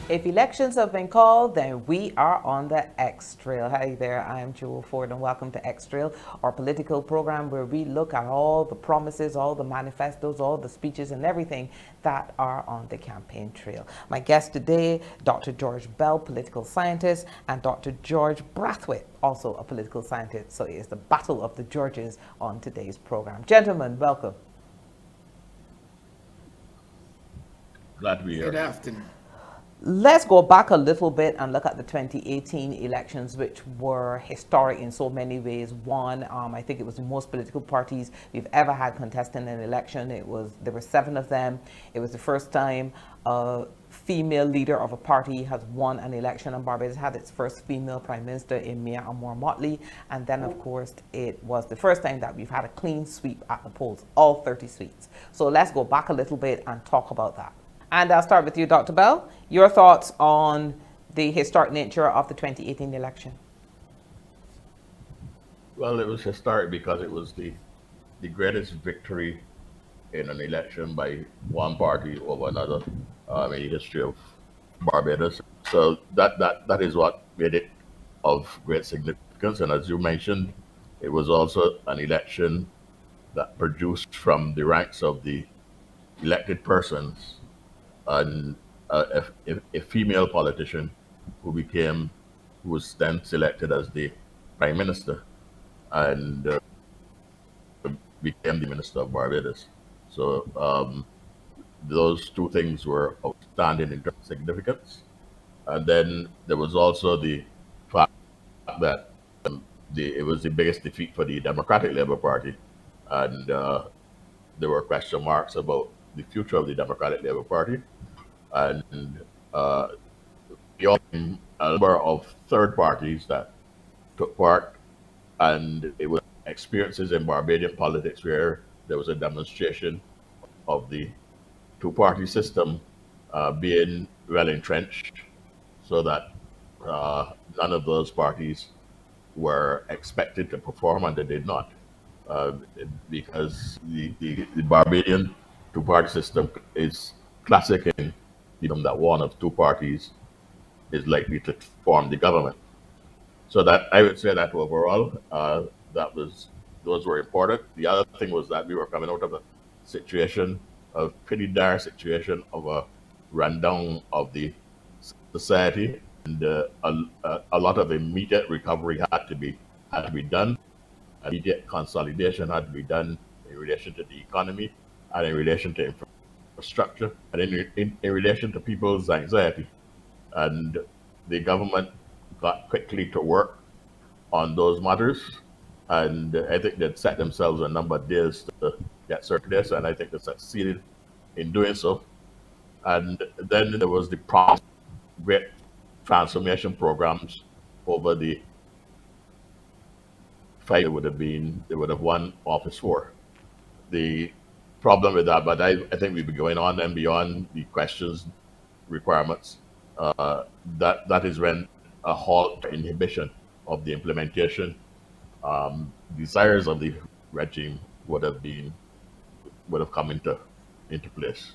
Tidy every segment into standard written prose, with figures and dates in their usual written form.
If elections have been called, then we are on the X Trail. Hi there, I'm Jewel Ford, and welcome to X Trail, our political program where we look at all the promises, all the manifestos, all the speeches, and everything that are on the campaign trail. My guest today, Dr. George Bell, political scientist, and Dr. George Brathwaite, also a political scientist. So it is the battle of the Georges on today's program. Gentlemen, welcome. Glad to be Good here. afternoon. Let's go back a little bit and look at the 2018 elections, which were historic in so many ways. One, I think it was the most political parties we've ever had contesting an election. There were 7 of them. It was the first time a female leader of a party has won an election, and Barbados had its first female prime minister in Mia Amor Motley. And then, of course, it was the first time that we've had a clean sweep at the polls, all 30 seats. So let's go back a little bit and talk about that. And I'll start with you, Dr. Bell. Your thoughts on the historic nature of the 2018 election? Well, it was historic because it was the greatest victory in an election by one party over another in the history of Barbados. So that is what made it of great significance. And as you mentioned, it was also an election that produced from the ranks of the elected persons an, a female politician who became who was then selected as the prime minister and became the minister of Barbados. So those two things were outstanding in terms of significance. And then there was also the fact that it was the biggest defeat for the Democratic Labour Party, and there were question marks about the future of the Democratic Labour Party. And beyond a number of third parties that took part, and it was experiences in Barbadian politics where there was a demonstration of the two-party system being well entrenched, so that none of those parties were expected to perform, and they did not, uh, because the Barbadian two-party system is classic in that one of two parties is likely to form the government. So that I would say that overall, that was those were important. The other thing was that we were coming out of a situation, a pretty dire situation of a rundown of the society, and a lot of immediate recovery had to be done. Immediate consolidation had to be done in relation to the economy and in relation to infrastructure and in relation to people's anxiety. And the government got quickly to work on those matters. And I think they'd set themselves a number of days to get certain this, and I think they succeeded in doing so. And then there was the promise of great transformation programs over the 5 they would have won office for. The problem with that, but I think we've been going on and beyond the questions, requirements. That is when a halt inhibition of the implementation desires of the regime would have come into place.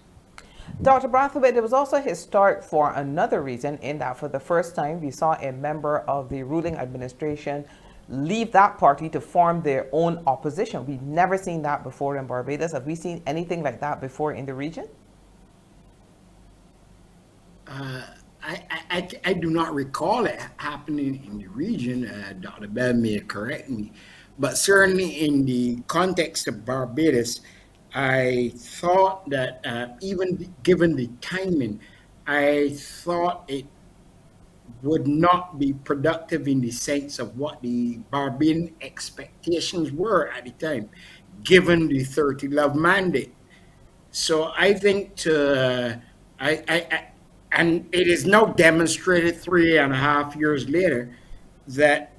Dr. Brathwaite, it was also historic for another reason, in that for the first time we saw a member of the ruling administration leave that party to form their own opposition. We've never seen that before in Barbados. Have we seen anything like that before in the region? I do not recall it happening in the region. Dr. Bell may correct me, but certainly in the context of Barbados, I thought that even given the timing, I thought it would not be productive in the sense of what the Barbadian expectations were at the time, given the 30 Love mandate. So I think I and it is now demonstrated 3.5 years later that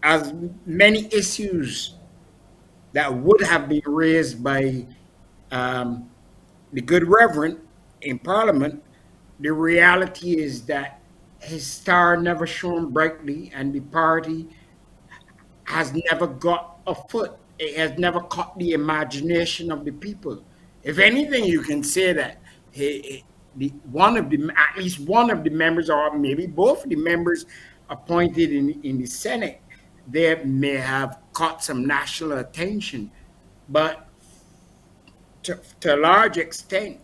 as many issues that would have been raised by um, the good reverend in Parliament, the reality is that his star never shone brightly, and the party has never got a foot. It has never caught the imagination of the people. If anything, you can say that he the one of the at least one of the members, or maybe both of the members appointed in the Senate, they may have caught some national attention, but to a large extent,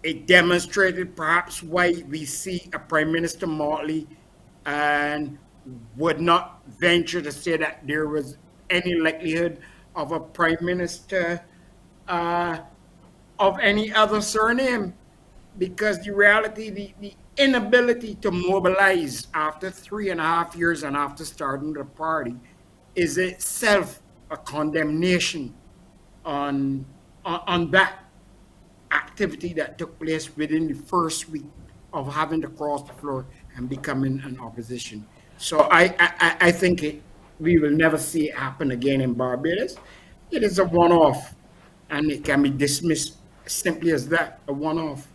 it demonstrated perhaps why we see a Prime Minister Motley and would not venture to say that there was any likelihood of a Prime Minister uh, of any other surname, because the reality, the inability to mobilize after 3.5 years and after starting the party is itself a condemnation on that activity that took place within the first week of having to cross the floor and becoming an opposition. So I think we will never see it happen again in Barbados. It is a one-off, and it can be dismissed simply as that, a one-off.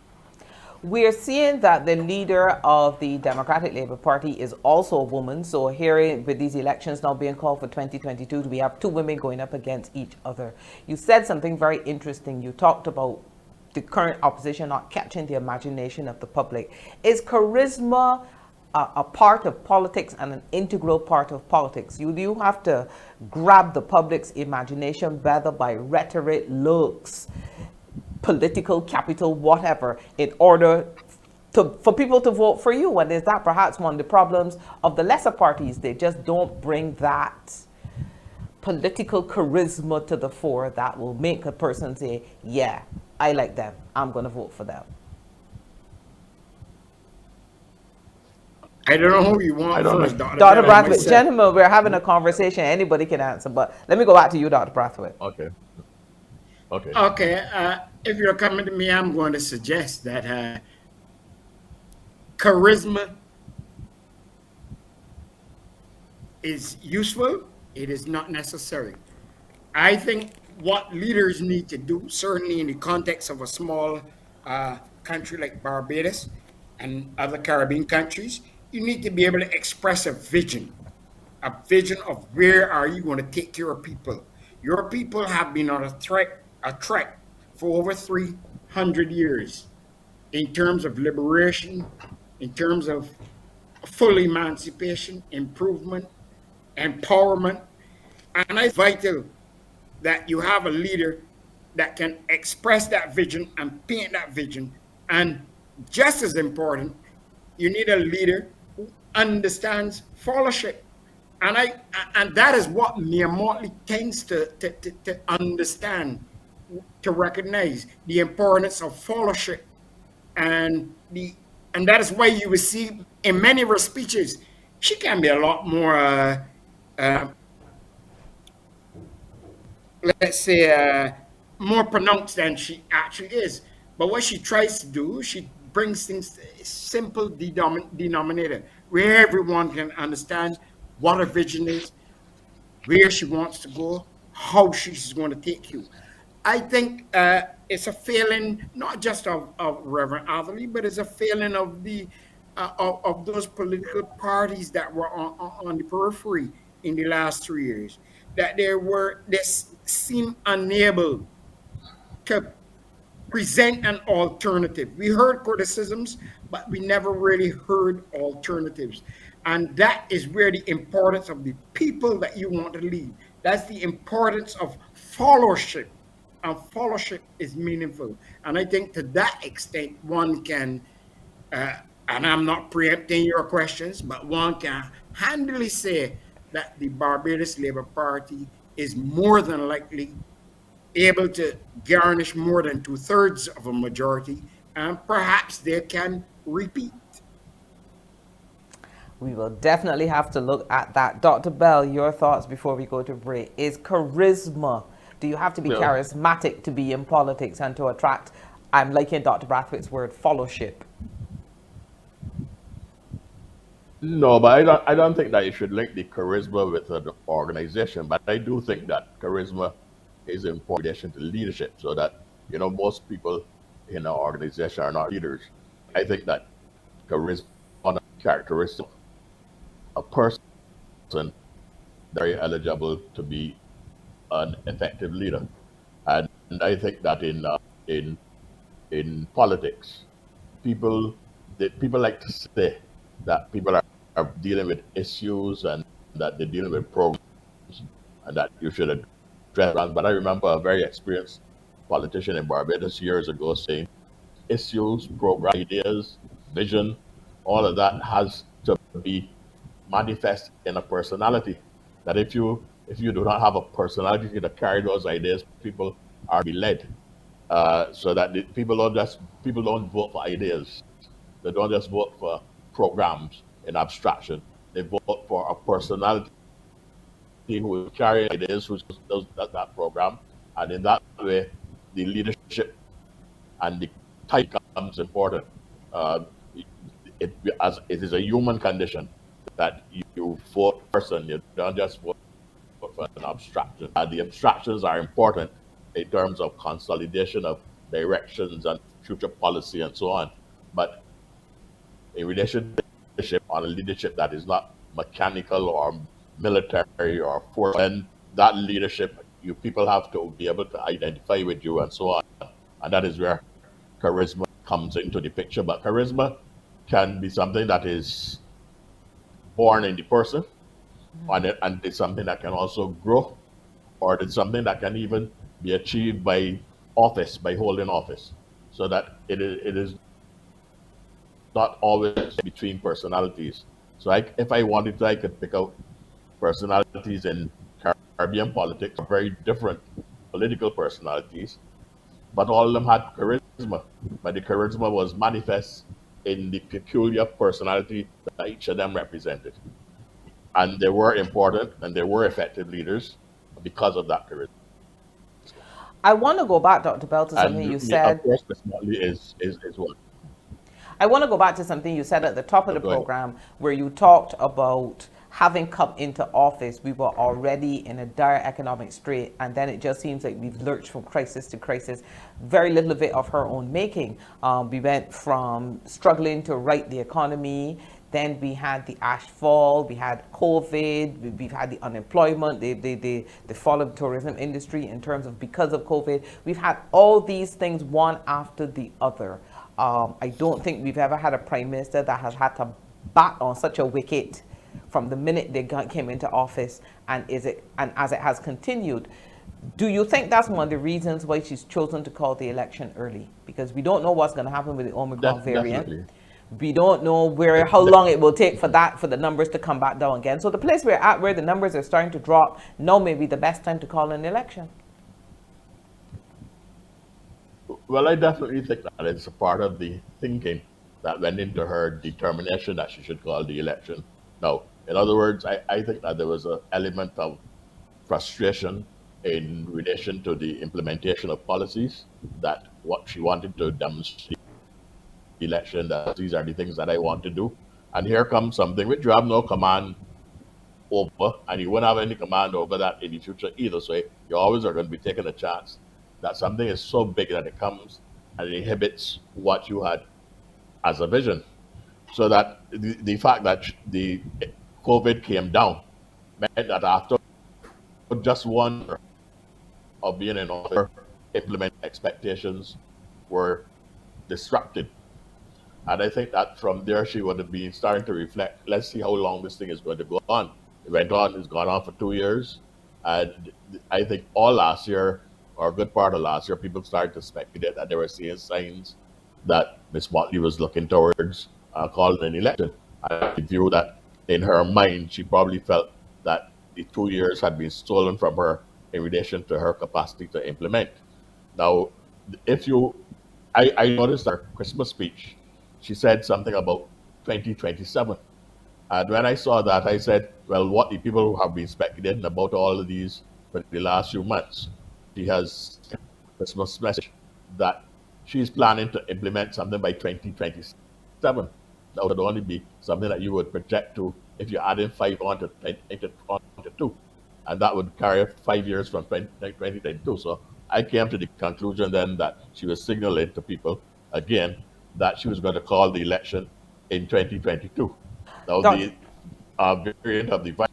We're seeing that the leader of the Democratic Labour Party is also a woman. So here, with these elections now being called for 2022, we have two women going up against each other. You said something very interesting. You talked about the current opposition not catching the imagination of the public. Is charisma a part of politics and an integral part of politics? You have to grab the public's imagination, whether by rhetoric, looks, political capital, whatever, in order for people to vote for you. And is that perhaps one of the problems of the lesser parties? They just don't bring that political charisma to the fore that will make a person say, yeah, I like them, I'm going to vote for them. I don't know who you I want don't first, know. Dr. Bell, Brathwaite, myself. gentlemen, we're having a conversation. Anybody can answer, but let me go back to you, Dr. Brathwaite. Okay. Okay. Okay, if you're coming to me, I'm going to suggest that charisma is useful. It is not necessary. I think what leaders need to do, certainly in the context of a small country like Barbados and other Caribbean countries, you need to be able to express a vision of where are you going to take care of people. Your people have been on a trek for over 300 years in terms of liberation, in terms of full emancipation, improvement, empowerment. And it's vital that you have a leader that can express that vision and paint that vision. And just as important, you need a leader who understands followership. And that is what Mia Motley tends to understand, to recognize the importance of followership. And the and that is why you will see in many of her speeches, she can be a lot more uh, let's say, more pronounced than she actually is. But what she tries to do, she brings things to a simple denominator where everyone can understand what her vision is, where she wants to go, how she's going to take you. I think it's a failing not just of Reverend Atherley, but it's a failing of of those political parties that were on the periphery in the last 3 years. That they seem unable to present an alternative. We heard criticisms, but we never really heard alternatives. And that is where the importance of the people that you want to lead. That's the importance of followership. And followership is meaningful. And I think to that extent, one can, uh, and I'm not preempting your questions, but one can handily say that the Barbados Labour Party is more than likely able to garnish more than 2/3 of a majority, and perhaps they can repeat. We will definitely have to look at that. Dr. Bell, your thoughts before we go to break. Is charisma, do you have to be Well, charismatic to be in politics and to attract, I'm liking Dr. Brathwaite's word, fellowship? no, but I don't think that you should link the charisma with an organization. But I do think that charisma is important in addition to leadership, so that most people in an organization are not leaders. I think that charisma is one of the characteristics of a person very eligible to be an effective leader. And I think that in in politics, people people like to say that people are dealing with issues and that they're dealing with programs and that you should address programs. But I remember a very experienced politician in Barbados years ago saying issues, program ideas, vision, all of that has to be manifest in a personality. That if you do not have a personality to carry those ideas, people are be led. So that people don't vote for ideas. They don't just vote for programs in abstraction. They vote for a personality who is carrying ideas, who does that program, and in that way, the leadership and the type becomes important. Uh, as it is a human condition that you vote person, you don't just vote for an abstraction. The abstractions are important in terms of consolidation of directions and future policy and so on. But in relation to leadership, on a leadership that is not mechanical or military or force, then that leadership, you people have to be able to identify with you and so on. And that is where charisma comes into the picture. But charisma can be something that is born in the person, and it's something that can also grow, or it's something that can even be achieved by office, by holding office. So that it is not always between personalities. So if I wanted to, I could pick out personalities in Caribbean politics, very different political personalities, but all of them had charisma. But the charisma was manifest in the peculiar personality that each of them represented. And they were important and they were effective leaders because of that charisma. I want to go back, Dr. Bell, to something And you yeah, of said. course, personality is what. I want to go back to something you said at the top of the Go ahead. program where you talked about having come into office, we were already in a dire economic strait, and then it just seems like we've lurched from crisis to crisis. Very little of it of her own making. We went from struggling to right the economy. Then we had the ash fall, we had COVID, we've had the unemployment, the fall of the tourism industry in terms of because of COVID. We've had all these things one after the other. I don't think we've ever had a prime minister that has had to bat on such a wicket from the minute they came into office, and as it has continued. Do you think that's one of the reasons why she's chosen to call the election early? Because we don't know what's going to happen with the Omicron variant. Definitely. We don't know how long it will take for the numbers to come back down again. So the place we're at, where the numbers are starting to drop, now may be the best time to call an election. Well, I definitely think that it's a part of the thinking that went into her determination that she should call the election. Now, in other words, I think that there was an element of frustration in relation to the implementation of policies, that what she wanted to demonstrate the election, that these are the things that I want to do. And here comes something which you have no command over, and you won't have any command over that in the future either. So you always are going to be taking a chance that something is so big that it comes and it inhibits what you had as a vision. So that the fact that the COVID came down meant that after just 1 year of being in office, implement expectations were disrupted. And I think that from there she would have been starting to reflect, let's see how long this thing is going to go on. It went on, it's gone on for 2 years. And I think all last year, or a good part of last year, people started to speculate that they were seeing signs that Miss Motley was looking towards calling an election. I view that in her mind, she probably felt that the 2 years had been stolen from her in relation to her capacity to implement. Now, if you, I noticed her Christmas speech, she said something about 2027. And when I saw that, I said, well, what the people who have been speculating about all of these for the last few months, she has a Christmas message that she's planning to implement something by 2027. That would only be something that you would project to if you add in 5 on to 2022. And that would carry 5 years from 2022. So I came to the conclusion then that she was signaling to people again that she was going to call the election in 2022. Now, Dr. the variant of the virus,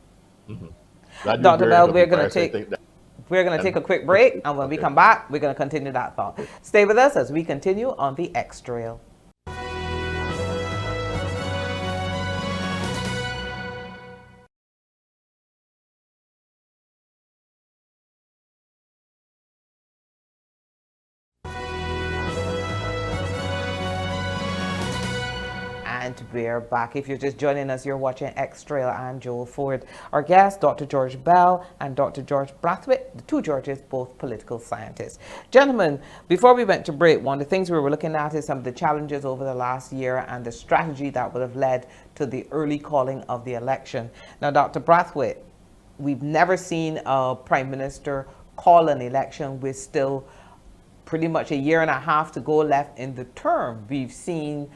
that new Dr. variant Bell, of the we're going to virus, I take think that. We're going to take a quick break, and when we Okay. come back, we're going to continue that thought. Stay with us as we continue on the X Trail. And we're back. If you're just joining us, you're watching X Trail. I'm Joel Ford. Our guests, Dr. George Bell and Dr. George Brathwaite, the two Georges, both political scientists. Gentlemen, before we went to break, one of the things we were looking at is some of the challenges over the last year and the strategy that would have led to the early calling of the election. Now, Dr. Brathwaite, we've never seen a prime minister call an election with still pretty much a year and a half to go left in the term. We've seen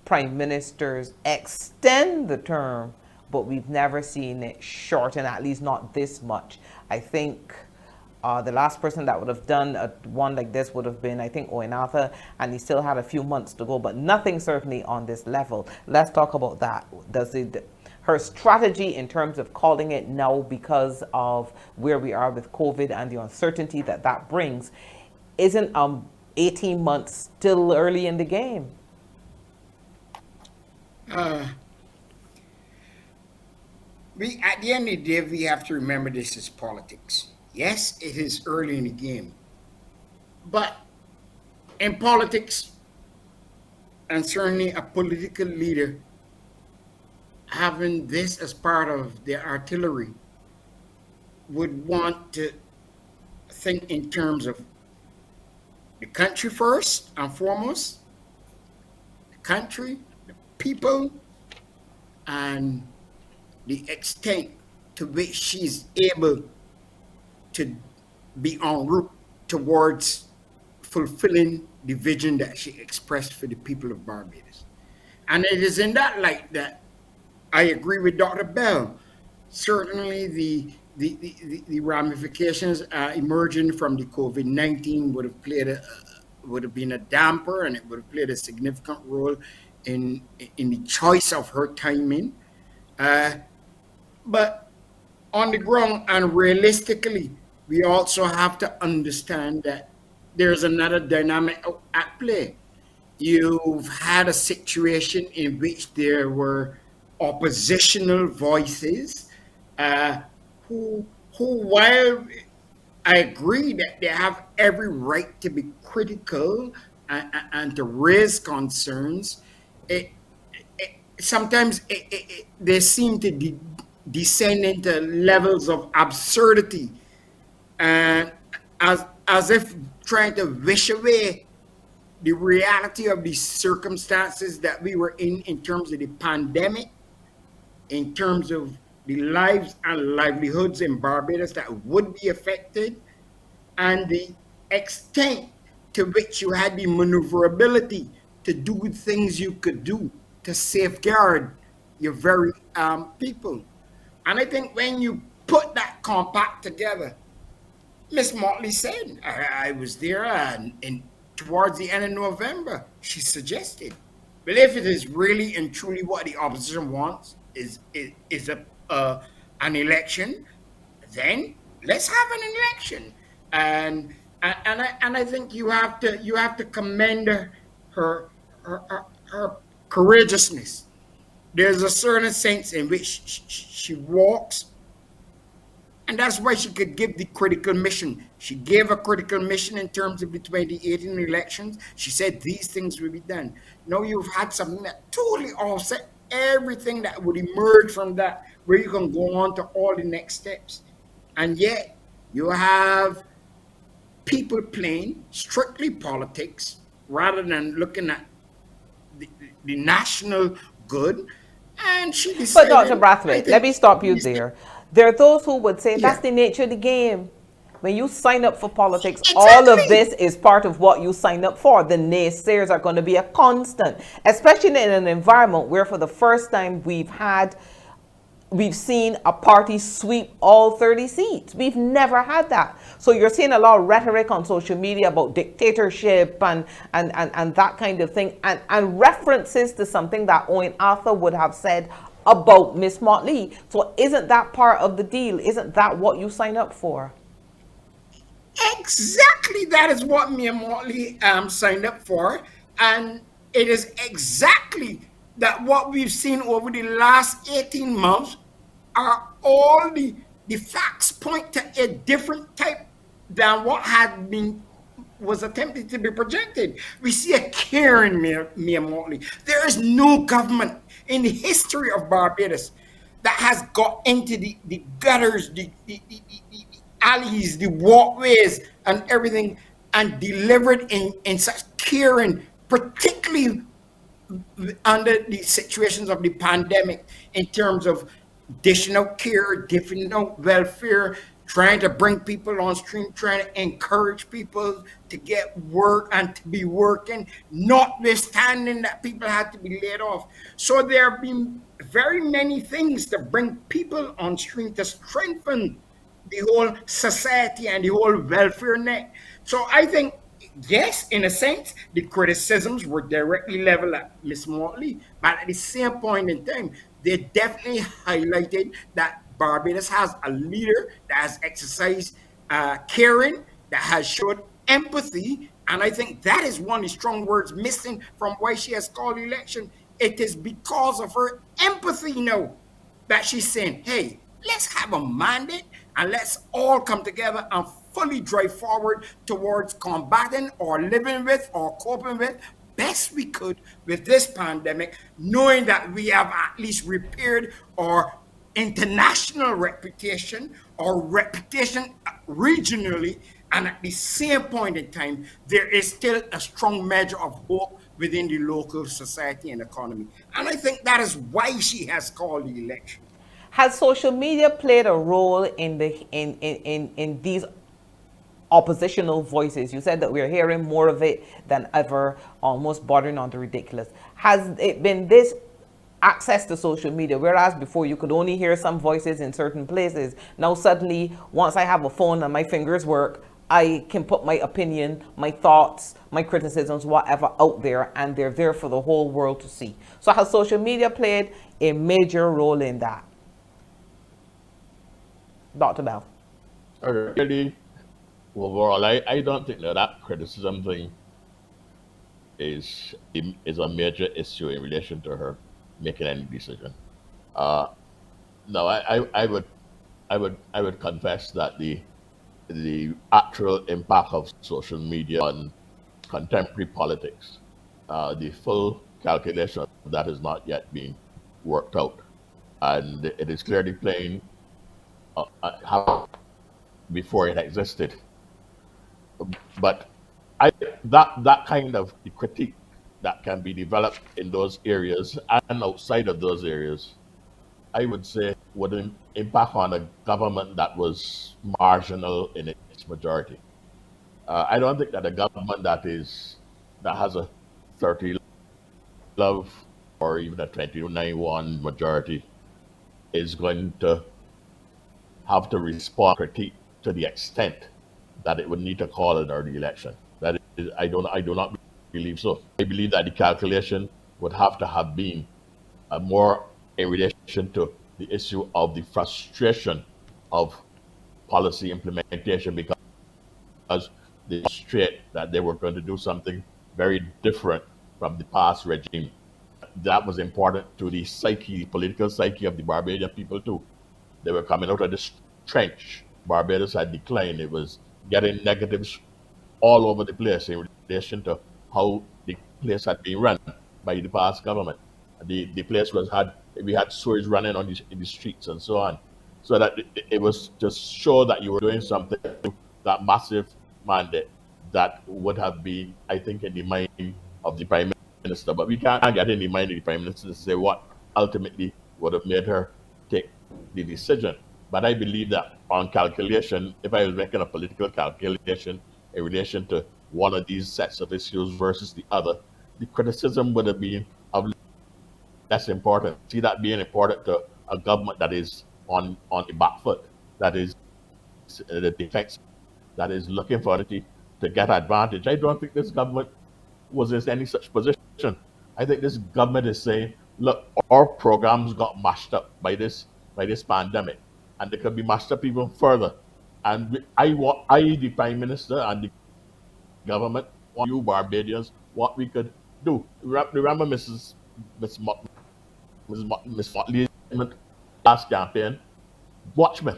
prime ministers extend the term, but we've never seen it shorten, at least not this much. I think the last person that would have done one like this would have been, I think, Owen Arthur, and he still had a few months to go, but nothing certainly on this level. Let's talk about that. Her strategy in terms of calling it now because of where we are with COVID and the uncertainty that that brings, isn't 18 months still early in the game? At the end of the day, we have to remember this is politics. Yes, it is early in the game. But in politics, and certainly a political leader, having this as part of their artillery would want to think in terms of the country first and foremost, the country, people, and the extent to which she's able to be en route towards fulfilling the vision that she expressed for the people of Barbados. And it is in that light that I agree with Dr. Bell. Certainly the ramifications emerging from the COVID-19 would have been a damper, and it would have played a significant role in the choice of her timing. But on the ground and realistically, we also have to understand that there's another dynamic at play. You've had a situation in which there were oppositional voices who while I agree that they have every right to be critical and to raise concerns, sometimes they seem to descend into levels of absurdity, and as if trying to wish away the reality of the circumstances that we were in terms of the pandemic, in terms of the lives and livelihoods in Barbados that would be affected, and the extent to which you had the maneuverability to do things you could do to safeguard your very people. And I think when you put that compact together, Miss Motley said, I was there and towards the end of November, she suggested, well, if it is really and truly what the opposition wants is an election, then let's have an election. And I think you have to commend her courageousness. There's a certain sense in which she walks, and that's why she could give the critical mission. She gave a critical mission in terms of the 2018 elections. She said these things will be done. Now you've had something that totally offset everything that would emerge from that, where you can go on to all the next steps. And yet you have people playing strictly politics rather than looking at the national good. And she decided, but Dr. Brathwaite, let me stop you there. There are those who would say that's the nature of the game. When you sign up for politics, all of this is part of what you sign up for. The naysayers are going to be a constant, especially in an environment where for the first time we've seen a party sweep all 30 seats. We've never had that. So you're seeing a lot of rhetoric on social media about dictatorship and that kind of thing, and references to something that Owen Arthur would have said about Miss Motley. So isn't that part of the deal? Isn't that what you sign up for? exactly that is what me and Motley signed up for, and it is exactly that what we've seen over the last 18 months are all the facts point to a different type than what had been was attempted to be projected. We see a Karen Mia Motley. There is no government in the history of Barbados that has got into the gutters, the alleys, the walkways, and everything, and delivered in such caring, particularly under the situations of the pandemic, in terms of dishing out care, dishing out welfare, trying to bring people on stream, trying to encourage people to get work and to be working, notwithstanding that people had to be laid off. So there have been very many things to bring people on stream to strengthen the whole society and the whole welfare net. So I think, yes, in a sense, the criticisms were directly leveled at Miss Motley, but at the same point in time, they definitely highlighted that Barbados has a leader that has exercised caring, that has showed empathy, and I think that is one of the strong words missing from why she has called the election. It is because of her empathy now that she's saying, hey, let's have a mandate and let's all come together and fully drive forward towards combating or living with or coping with best we could with this pandemic, knowing that we have at least repaired our international reputation or reputation regionally. And at the same point in time, there is still a strong measure of hope within the local society and economy. And I think that is why she has called the election. Has social media played a role in these oppositional voices? You said that we're hearing more of it than ever, almost bordering on the ridiculous. Has it been this access to social media, whereas before you could only hear some voices in certain places, now suddenly once I have a phone and my fingers work, I can put my opinion, my thoughts, my criticisms, whatever out there, and they're there for the whole world to see? So has social media played a major role in that? Dr. Bell. Really, overall, I don't think that criticism thing is is a major issue in relation to her making any decision. Uh, no, I would confess that the actual impact of social media on contemporary politics, the full calculation of that is not yet being worked out, and it is clearly plain how before it existed. But I that kind of the critique that can be developed in those areas and outside of those areas, I would say would impact on a government that was marginal in its majority. I don't think that a government that has a 30 love or even a 29-1 majority is going to have to respond to critique to the extent that it would need to call an early election. That is, I do not believe so. I believe that the calculation would have to have been more in relation to the issue of the frustration of policy implementation because they straight that they were going to do something very different from the past regime. That was important to the psyche, the political psyche of the Barbadian people too. They were coming out of this trench. Barbados had declined. It was getting negatives all over the place in relation to how the place had been run by the past government. The place was had we had sewage running on in the streets and so on. So that it was just show that you were doing something, that massive mandate that would have been, I think, in the mind of the Prime Minister. But we can't get in the mind of the Prime Minister to say what ultimately would have made her take the decision. But I believe that on calculation, if I was making a political calculation in relation to one of these sets of issues versus the other, the criticism would have been of less important. See that being important to a government that is on the back foot, that is the defense, that is looking for it to get advantage. I don't think this government was in any such position. I think this government is saying, look, our programs got mashed up by this pandemic, and they could be mashed up even further And the Prime Minister and the government, want you Barbadians, what we could do. Remember Miss Mot- Miss Motley's last campaign? Watch me.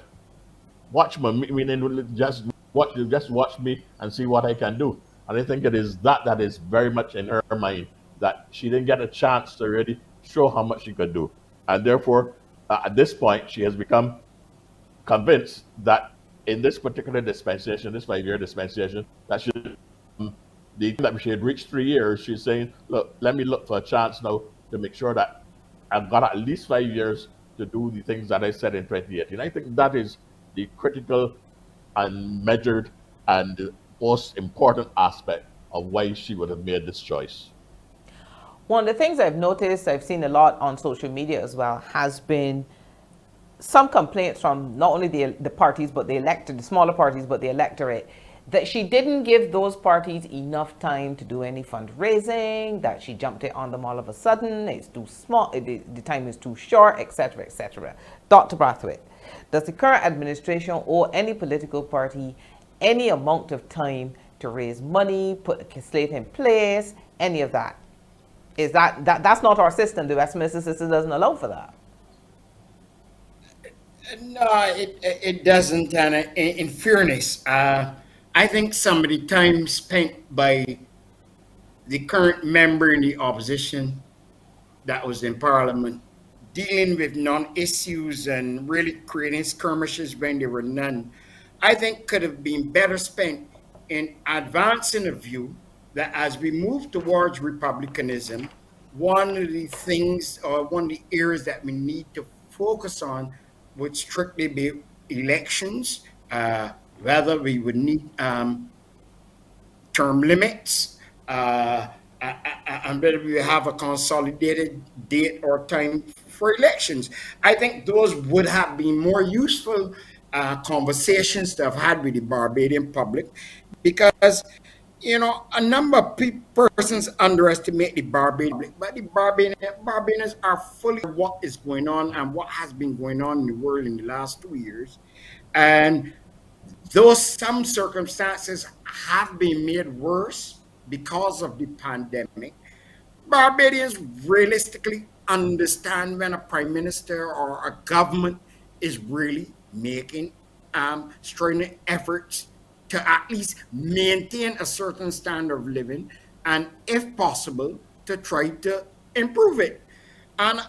Watch me, meaning just watch me and see what I can do. And I think it is that is very much in her mind, that she didn't get a chance to really show how much she could do. And therefore, at this point, she has become convinced that in this particular dispensation, this 5-year dispensation, that she that she had reached 3 years, she's saying, look, let me look for a chance now to make sure that I've got at least 5 years to do the things that I said in 2018. I think that is the critical and measured and most important aspect of why she would have made this choice. One of the things I've noticed, I've seen a lot on social media as well, has been some complaints from not only the parties, but the elected, the smaller parties, but the electorate, that she didn't give those parties enough time to do any fundraising, that she jumped it on them all of a sudden, it's too small, the time is too short, etc., etc. Dr. Brathwaite, does the current administration owe any political party any amount of time to raise money, put a slate in place, any of that? Is that's not our system. The Westminster system doesn't allow for that. No, it doesn't. And in fairness, I think some of the time spent by the current member in the opposition that was in Parliament dealing with non-issues and really creating skirmishes when there were none, I think could have been better spent in advancing a view that as we move towards republicanism, one of the things or one of the areas that we need to focus on would strictly be elections, whether we would need term limits, and whether we have a consolidated date or time for elections. I think those would have been more useful conversations to have had with the Barbadian public, because a number of persons underestimate the Barbadian public, but the Barbadians are fully aware of what is going on and what has been going on in the world in the last 2 years. And though some circumstances have been made worse because of the pandemic, Barbadians realistically understand when a prime minister or a government is really making stringent efforts to at least maintain a certain standard of living, and if possible, to try to improve it. And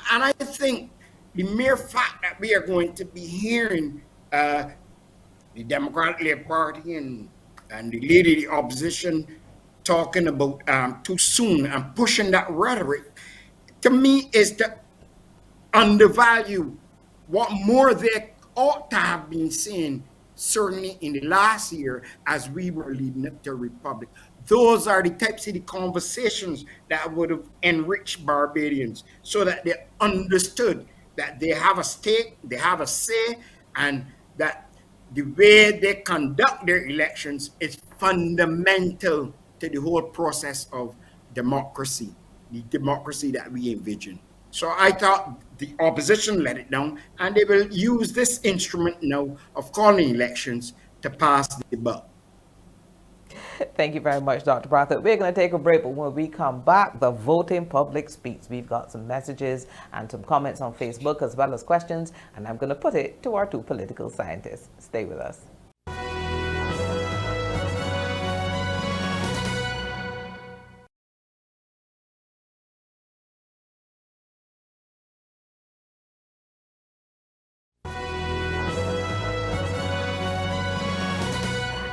I think the mere fact that we are going to be hearing the Democratic Party and the leader of the opposition talking about too soon and pushing that rhetoric, to me, is to undervalue what more they ought to have been saying, certainly in the last year as we were leading up to a republic. Those are the types of the conversations that would have enriched Barbadians, so that they understood that they have a stake, they have a say, and that the way they conduct their elections is fundamental to the whole process of democracy, the democracy that we envision. So I thought the opposition let it down, and they will use this instrument now of calling elections to pass the buck. Thank you very much, Dr. Brathwaite. We're going to take a break, but when we come back, the voting public speaks. We've got some messages and some comments on Facebook as well as questions, and I'm going to put it to our two political scientists. Stay with us.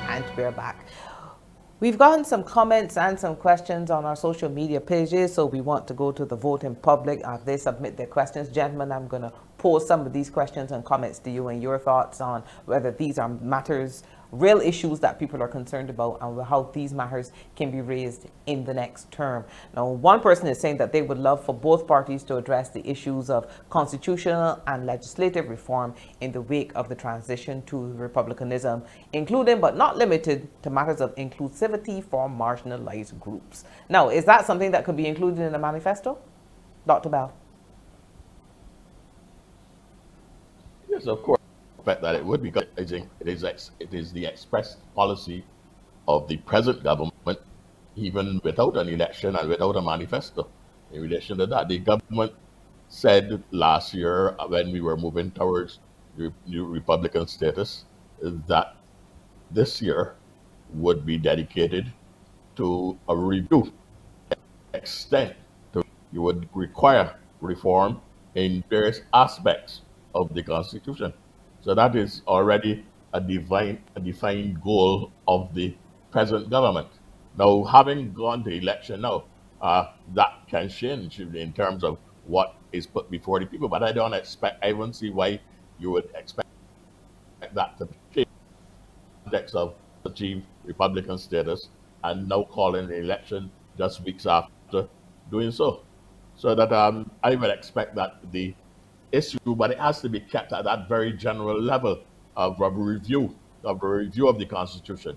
And we're back. We've gotten some comments and some questions on our social media pages, so we want to go to the voting public. They submit their questions. Gentlemen, I'm going to pose some of these questions and comments to you and your thoughts on whether these are matters, real issues that people are concerned about, and how these matters can be raised in the next term. Now, one person is saying that they would love for both parties to address the issues of constitutional and legislative reform in the wake of the transition to republicanism, including but not limited to matters of inclusivity for marginalized groups. Now, is that something that could be included in the manifesto? Dr. Bell? Yes, of course. expect that it would, because it is the express policy of the present government, even without an election and without a manifesto. In relation to that, the government said last year, when we were moving towards the new Republican status, that this year would be dedicated to a review extent to you would require reform in various aspects of the Constitution. So that is already a defined goal of the present government. Now, having gone to election now, that can change in terms of what is put before the people. But I don't see why you would expect that to change the context of achieve Republican status and now calling the election just weeks after doing so. So that I would expect that the issue, but it has to be kept at that very general level of a review of the Constitution,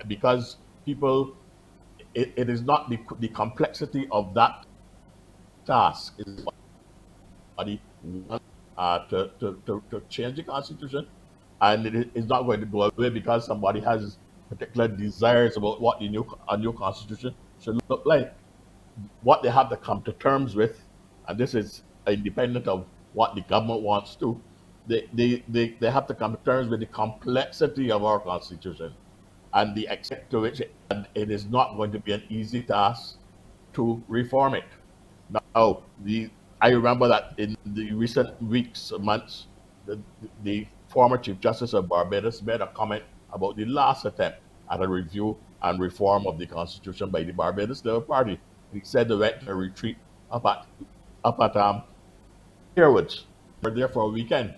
because people, it is not the complexity of that task is body want to change the Constitution, and it is not going to go away because somebody has particular desires about what a new Constitution should look like. What they have to come to terms with, and this is independent of what the government wants to, they have to come to terms with the complexity of our Constitution and the extent to which it is not going to be an easy task to reform it. Now, I remember that in the recent weeks, months, the former Chief Justice of Barbados made a comment about the last attempt at a review and reform of the Constitution by the Barbados Labour Party. He said they went to a retreat up at Sherwoods. They were there for a weekend,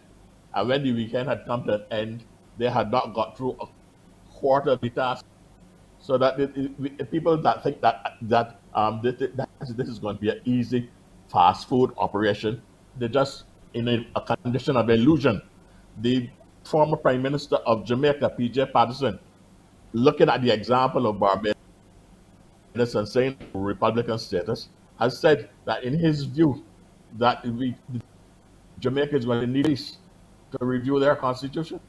and when the weekend had come to an end, they had not got through a quarter of the task. So that people that think this is going to be an easy fast food operation, they're just in a condition of illusion. The former Prime Minister of Jamaica, PJ Patterson, looking at the example of Barbados and saying Republican status, has said that in his view that Jamaica is going to need to review their constitution.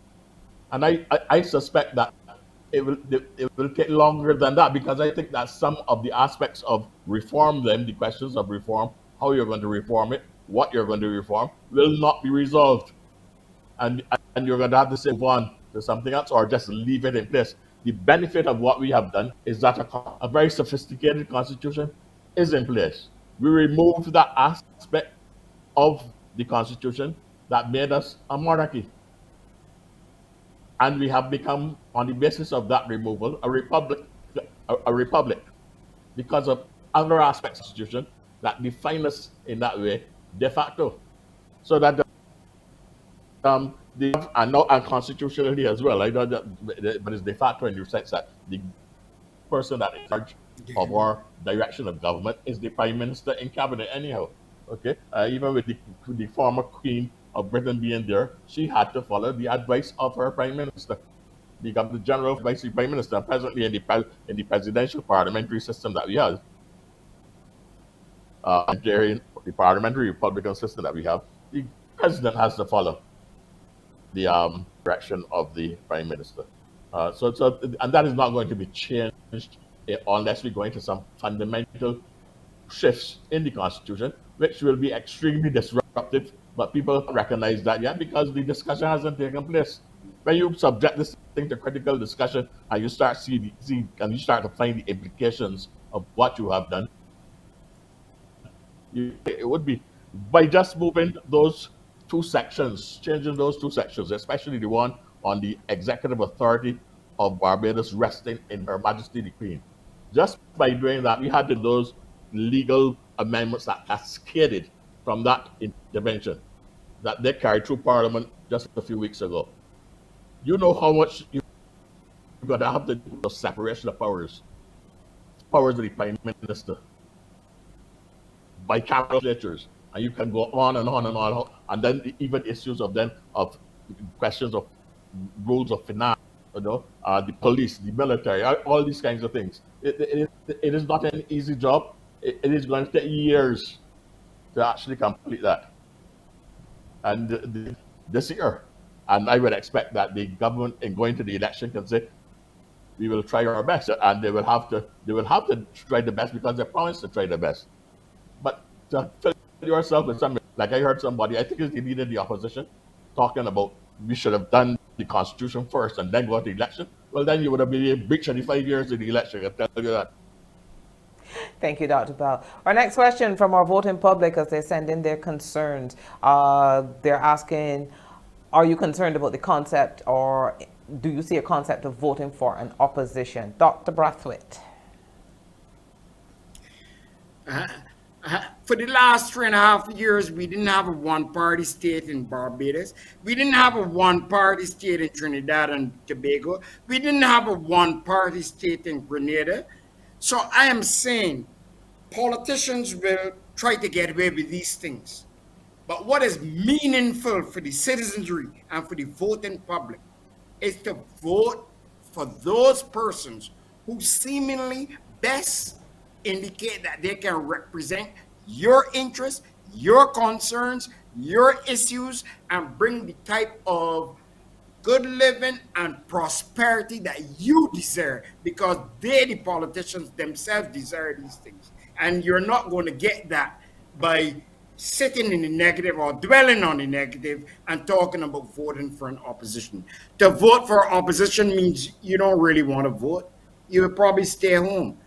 And I suspect that it will take longer than that, because I think that some of the aspects of reform, then the questions of reform, how you're going to reform it, what you're going to reform, will not be resolved, and you're going to have to say move on to something else or just leave it in place. The benefit of what we have done is that a very sophisticated constitution is in place. We removed that aspect of the constitution that made us a monarchy, and we have become, on the basis of that removal, a republic, a republic, because of other aspects of the Constitution that define us in that way de facto. So that and not unconstitutionally as well. I know that, but it's de facto in the sense that the person that is in charge of our direction of government is the Prime Minister in cabinet anyhow. Okay, even with the former Queen of Britain being there, she had to follow the advice of her Prime Minister. The General Vice Prime Minister. Presently, in the presidential parliamentary system that we have, the parliamentary republican system that we have, the president has to follow the direction of the Prime Minister. And that is not going to be changed unless we go into some fundamental shifts in the Constitution, which will be extremely disruptive. But people recognize that yet because the discussion hasn't taken place. When you subject this thing to critical discussion and you start and you start to find the implications of what you have done, it would be by just moving those two sections, changing those two sections, especially the one on the executive authority of Barbados resting in Her Majesty the Queen. Just by doing that, we had those legal amendments that cascaded from that intervention that they carried through Parliament just a few weeks ago. You know how much you're going to have to do the separation of powers of the Prime Minister, bicameral legislatures, and you can go on and on and on, and then even issues of questions of rules of finance, the police, the military, all these kinds of things. It is not an easy job. It is going to take years to actually complete that. And this year, And I would expect that the government, in going to the election, can say, we will try our best, and they will have to try the best because they promised to try the best. But to fill yourself with something, like I heard somebody, I think it's the leader of the opposition, talking about we should have done the constitution first and then go to the election. Well, then you would have been a breach of the 5 years of the election. I tell you that. Thank you, Dr. Bell. Our next question from our voting public, as they send in their concerns, they're asking, are you concerned about the concept, or do you see a concept of voting for an opposition? Dr. Brathwaite. For the last 3.5 years, we didn't have a one-party state in Barbados. We didn't have a one-party state in Trinidad and Tobago. We didn't have a one-party state in Grenada. So I am saying politicians will try to get away with these things. But what is meaningful for the citizenry and for the voting public is to vote for those persons who seemingly best indicate that they can represent your interests, your concerns, your issues, and bring the type of good living and prosperity that you desire, because they, the politicians themselves, desire these things. And you're not going to get that by sitting in the negative or dwelling on the negative and talking about voting for an opposition. To vote for opposition means you don't really want to vote. You will probably stay home.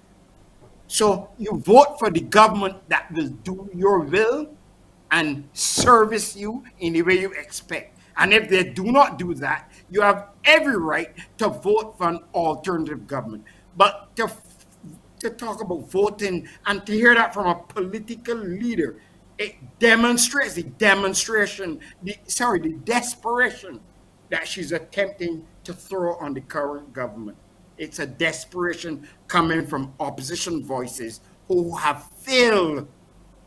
So you vote for the government that will do your will and service you in the way you expect. And if they do not do that, you have every right to vote for an alternative government. But to talk about voting and to hear that from a political leader, it demonstrates the desperation that she's attempting to throw on the current government. It's a desperation coming from opposition voices who have failed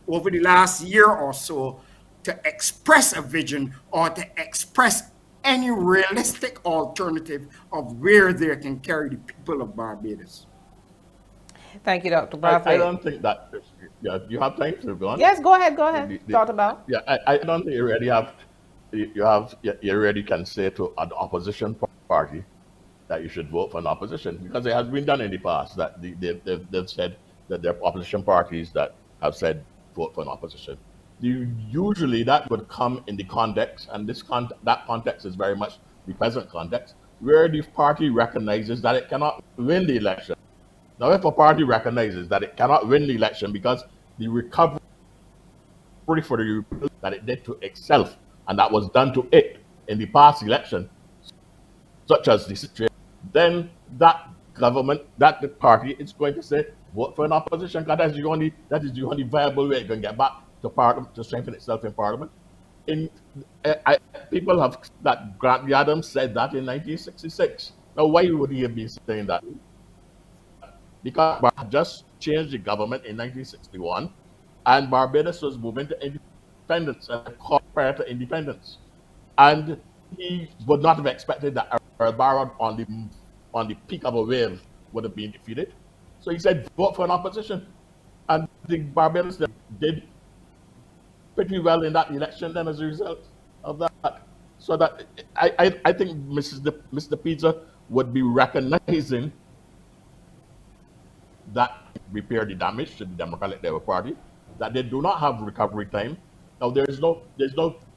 over the last year or so to express a vision or to express any realistic alternative of where they can carry the people of Barbados. Thank you, Dr. I Brathwaite. don't think that. Yeah, you have time to go on. Yes, go ahead, Dr. Bell. Yeah, I don't think you already have. You already can say to an opposition party that you should vote for an opposition, because it has been done in the past that they've said that there are opposition parties that have said vote for an opposition. Usually that would come in the context, and that context is very much the present context, where the party recognizes that it cannot win the election. Now, if a party recognizes that it cannot win the election because the recovery for the that it did to itself, and that was done to it in the past election, such as the situation, then that government, that the party is going to say, vote for an opposition, because that is the only viable way it can get back to Parliament, to strengthen itself in Parliament. People have that Grant Adams said that in 1966. Now, why would he have been saying that? Because Barbados just changed the government in 1961, and Barbados was moving to independence and prior to independence. And he would not have expected that Barbados on the peak of a wave would have been defeated. So he said, vote for an opposition. And the Barbados did pretty well in that election then as a result of that. So that I think Mr. Pizza would be recognizing that repair the damage to the Democratic Labour Party, that they do not have recovery time. Now there's no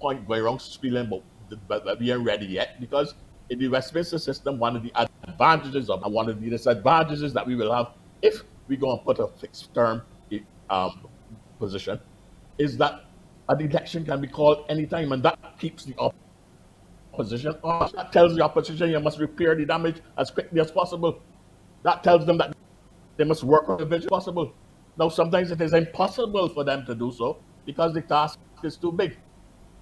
point going around squealing about being ready yet, because in the Westminster system, one of the advantages and one of the disadvantages that we will have if we go and put a fixed term position is that an election can be called anytime, and that keeps the opposition on. That tells the opposition you must repair the damage as quickly as possible. That tells them that they must work on the vision possible. Now, sometimes it is impossible for them to do so because the task is too big.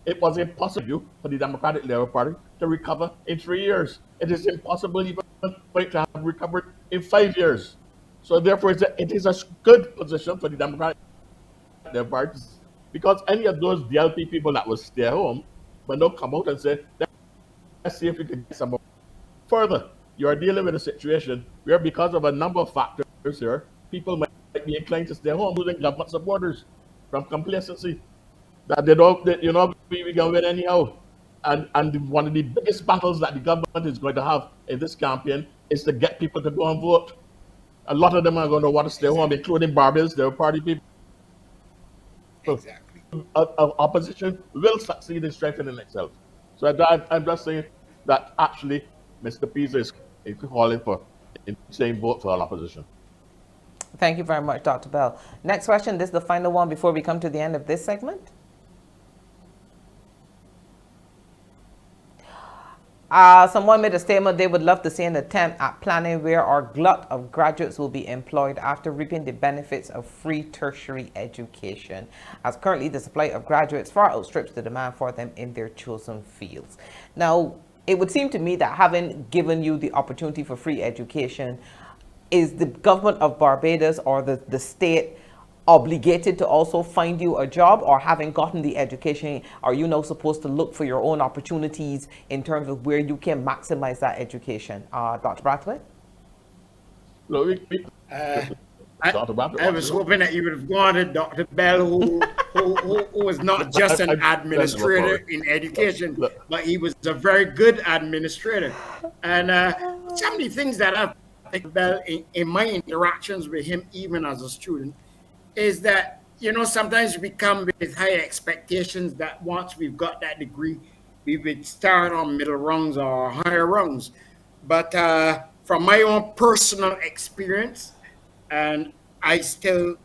It was impossible for the Democratic Labour Party to recover in 3 years. It is impossible even for it to have recovered in 5 years. So therefore, it is a good position for the Democratic Labour Party, because any of those DLP people that will stay home, when they'll come out and say, let's see if we can get some more. Further, you are dealing with a situation where, because of a number of factors here, people might be inclined to stay home, losing government supporters from complacency, that we can win anyhow. And one of the biggest battles that the government is going to have in this campaign is to get people to go and vote. A lot of them are going to want to stay home, Exactly. including Barbados. Their party people. Exactly. Opposition will succeed in strengthening itself. So I'm just saying that actually Mr. Pisa is calling for in saying vote for all opposition. Thank you very much, Dr. Bell. Next question. This is the final one before we come to the end of this segment. Someone made a statement they would love to see an attempt at planning where our glut of graduates will be employed after reaping the benefits of free tertiary education, as currently the supply of graduates far outstrips the demand for them in their chosen fields. Now, it would seem to me that having given you the opportunity for free education, is the government of Barbados or the state obligated to also find you a job, or having gotten the education, are you now supposed to look for your own opportunities in terms of where you can maximize that education? Dr. Brathwaite? No, Uh, I, Dr. Brathwaite I wants was to go. hoping that you would have gone to Dr. Bell, who was not just an administrator in education, but he was a very good administrator. And some of the things that I've think Bell in my interactions with him, even as a student, is that sometimes we come with high expectations that once we've got that degree, we would start on middle rungs or higher rungs. But from my own personal experience, and I still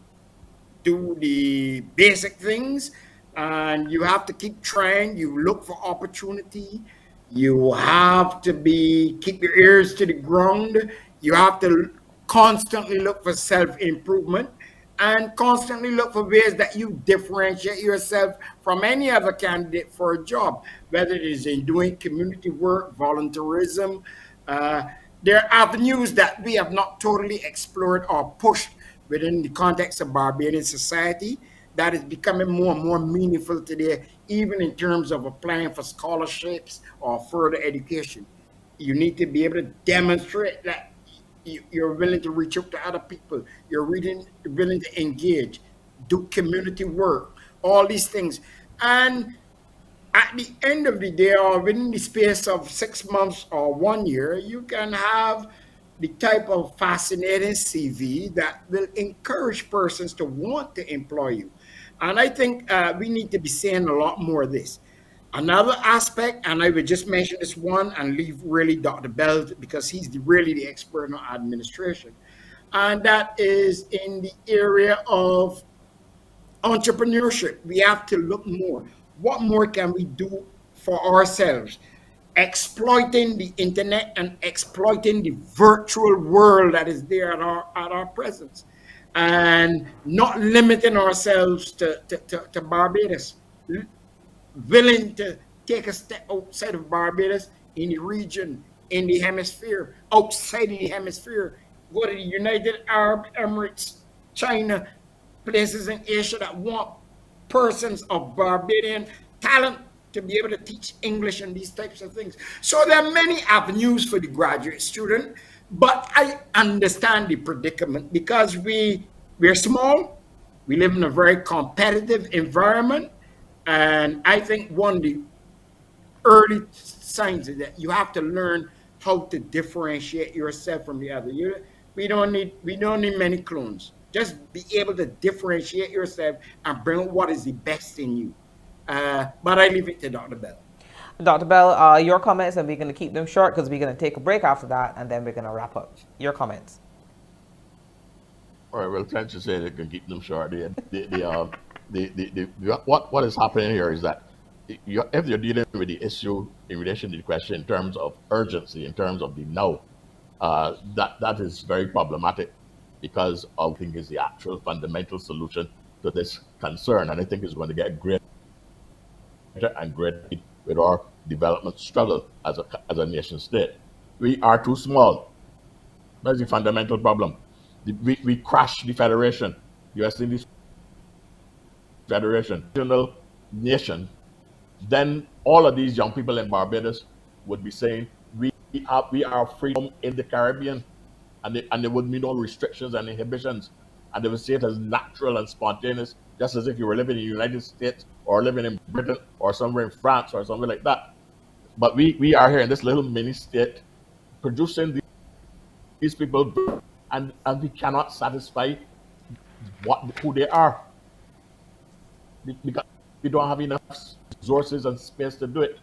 do the basic things, and you have to keep trying. You look for opportunity. You have to be keep your ears to the ground. You have to constantly look for self improvement and constantly look for ways that you differentiate yourself from any other candidate for a job, whether it is in doing community work, volunteerism. Uh, there are avenues that we have not totally explored or pushed within the context of Barbadian society that is becoming more and more meaningful today, even in terms of applying for scholarships or further education. You need to be able to demonstrate that you're willing to reach out to other people, you're willing to engage, do community work, all these things. And at the end of the day, or within the space of 6 months or 1 year, you can have the type of fascinating CV that will encourage persons to want to employ you. And I think we need to be saying a lot more of this. Another aspect, and I would just mention this one and leave really Dr. Bell because he's really the expert on administration, and that is in the area of entrepreneurship. We have to look more. What more can we do for ourselves? Exploiting the internet and exploiting the virtual world that is there at our presence, and not limiting ourselves to Barbados, willing to take a step outside of Barbados, in the region, in the hemisphere, outside of the hemisphere, go to the United Arab Emirates, China, places in Asia that want persons of Barbadian talent to be able to teach English and these types of things. So there are many avenues for the graduate student, but I understand the predicament because we're small, we live in a very competitive environment, and I think one of the early signs is that you have to learn how to differentiate yourself from the other. We don't need many clones. Just be able to differentiate yourself and bring out what is the best in you. But I leave it to Dr. Bell. Dr. Bell, your comments, and we're going to keep them short because we're going to take a break after that, and then we're going to wrap up. Your comments. All right, well, trying to say they can keep them short. What is happening here is that if you're dealing with the issue in relation to the question in terms of urgency, in terms of the now, that is very problematic because I think is the actual fundamental solution to this concern, and I think it's going to get greater and greater with our development struggle as a nation state. We are too small. That's the fundamental problem. We crashed the federation, U.S. Indies Federation, regional nation. Then all of these young people in Barbados would be saying, we are freedom in the Caribbean, and there would be no restrictions and inhibitions, and they would see it as natural and spontaneous, just as if you were living in the United States or living in Britain or somewhere in France or somewhere like that. But we are here in this little mini state producing these people, and we cannot satisfy who they are because we don't have enough resources and space to do it.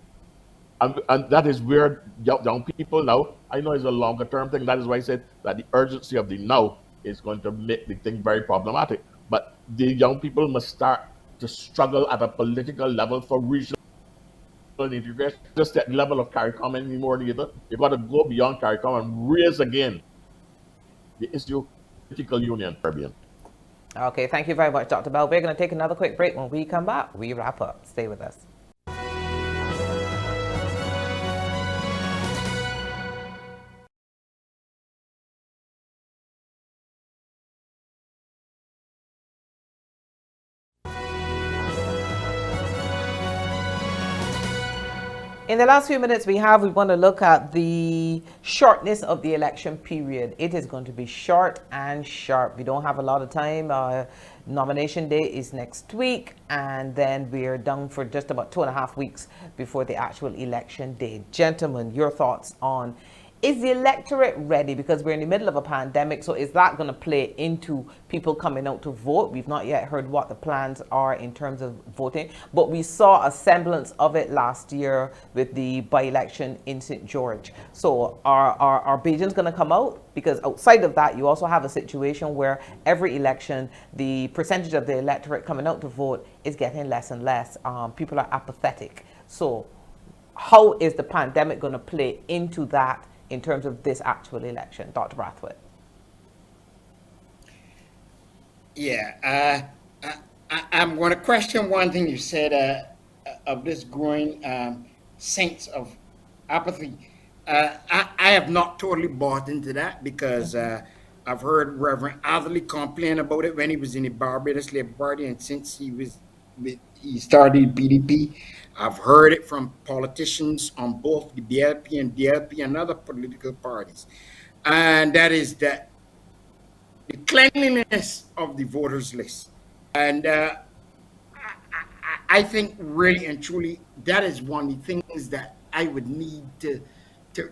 And that is where young people now, I know it's a longer term thing. That is why I said that the urgency of the now is going to make the thing very problematic. But the young people must start to struggle at a political level for regional integration. Just at the level of CARICOM anymore either. You've got to go beyond CARICOM and raise again the issue of political union Caribbean. Okay, thank you very much, Dr. Bell. We're going to take another quick break. When we come back, we wrap up. Stay with us. In the last few minutes we want to look at the shortness of the election period. It is going to be short and sharp. We don't have a lot of time. Nomination day is next week, and then we're done for just about 2.5 weeks before the actual election day. Gentlemen, your thoughts on, is the electorate ready? Because we're in the middle of a pandemic, so is that going to play into people coming out to vote? We've not yet heard what the plans are in terms of voting, but we saw a semblance of it last year with the by-election in St. George. So are Bajans going to come out? Because outside of that, you also have a situation where every election, the percentage of the electorate coming out to vote is getting less and less. People are apathetic. So how is the pandemic going to play into that in terms of this actual election? Dr. Brathwaite. Yeah, I'm going to question one thing you said of this growing sense of apathy. I have not totally bought into that because I've heard Reverend Atherley complain about it when he was in the Barbados Labour Party, and since he started PDP. I've heard it from politicians on both the BLP and DLP and other political parties, and that is that the cleanliness of the voters list. And I think really and truly that is one of the things that I would need to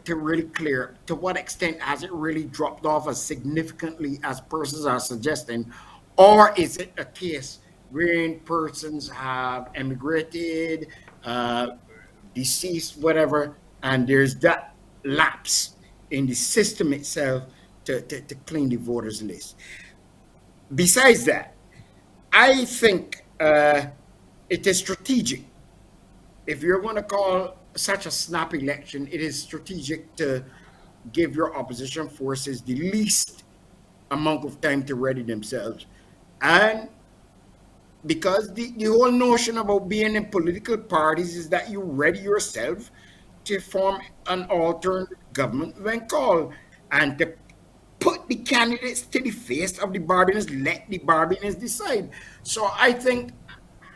really clear. To what extent has it really dropped off as significantly as persons are suggesting, or is it a case wherein persons have emigrated, deceased, whatever, and there's that lapse in the system itself to clean the voters list? Besides that, I think it is strategic. If you're going to call such a snap election, it is strategic to give your opposition forces the least amount of time to ready themselves. And because the whole notion about being in political parties is that you ready yourself to form an alternate government when called, and to put the candidates to the face of the Barbadians, let the Barbadians decide. So I think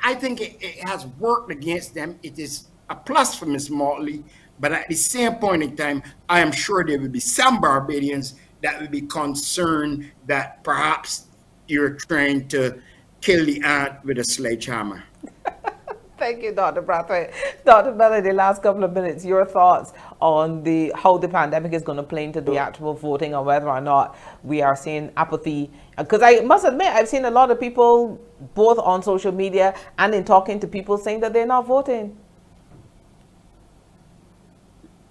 it has worked against them. It is a plus for Ms. Motley, but at the same point in time, I am sure there will be some Barbadians that will be concerned that perhaps you're trying to kill the ant with a sledgehammer. Thank you, Dr. Brathwaite. Dr. Melody, last couple of minutes, your thoughts on how the pandemic is going to play into the actual voting, and whether or not we are seeing apathy. Because I must admit, I've seen a lot of people, both on social media and in talking to people, saying that they're not voting.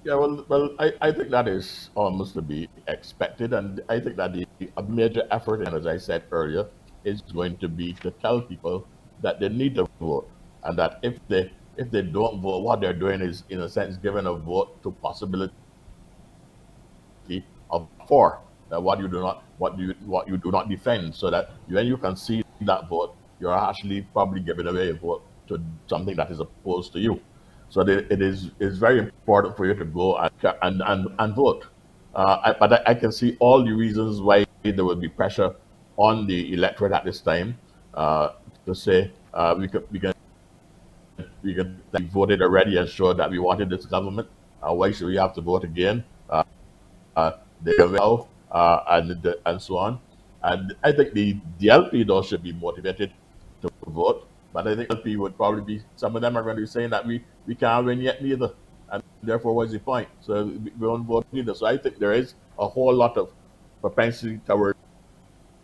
Yeah, well, I think that is almost to be expected, and I think that a major effort, and as I said earlier, is going to be to tell people that they need to vote, and that if they don't vote, what they're doing is, in a sense, giving a vote to possibility of for what you do not defend, so that when you can see that vote, you're actually probably giving away a vote to something that is opposed to you. So it is very important for you to go and vote. But I can see all the reasons why there will be pressure on the electorate at this time to say we can voted already and showed that we wanted this government. Why should we have to vote again? They will, and so on. And I think the LP though should be motivated to vote, but I think LP would probably be, some of them are going to be saying that we can't win yet neither, therefore, what's the point? So we don't vote either. So I think there is a whole lot of propensity towards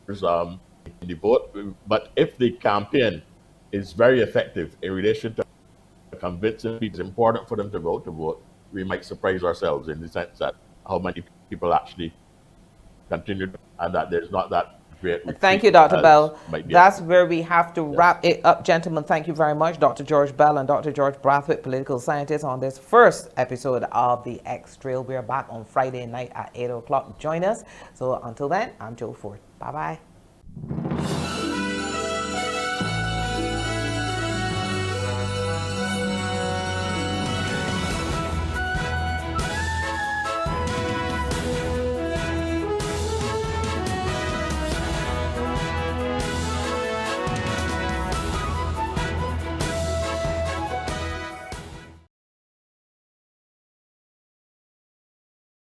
in the vote. But if the campaign is very effective in relation to convincing people it's important for them to vote, we might surprise ourselves in the sense that how many people actually continue and that there's not that great Thank retreat you, Dr. as Bell. might be That's expected. where we have to Yes. wrap it up, gentlemen. Thank you very much, Dr. George Bell and Dr. George Brathwaite, political scientists, on this first episode of the X Trail. We're back on Friday night at 8 o'clock. Join us. So until then, I'm Joe Ford. Bye-bye.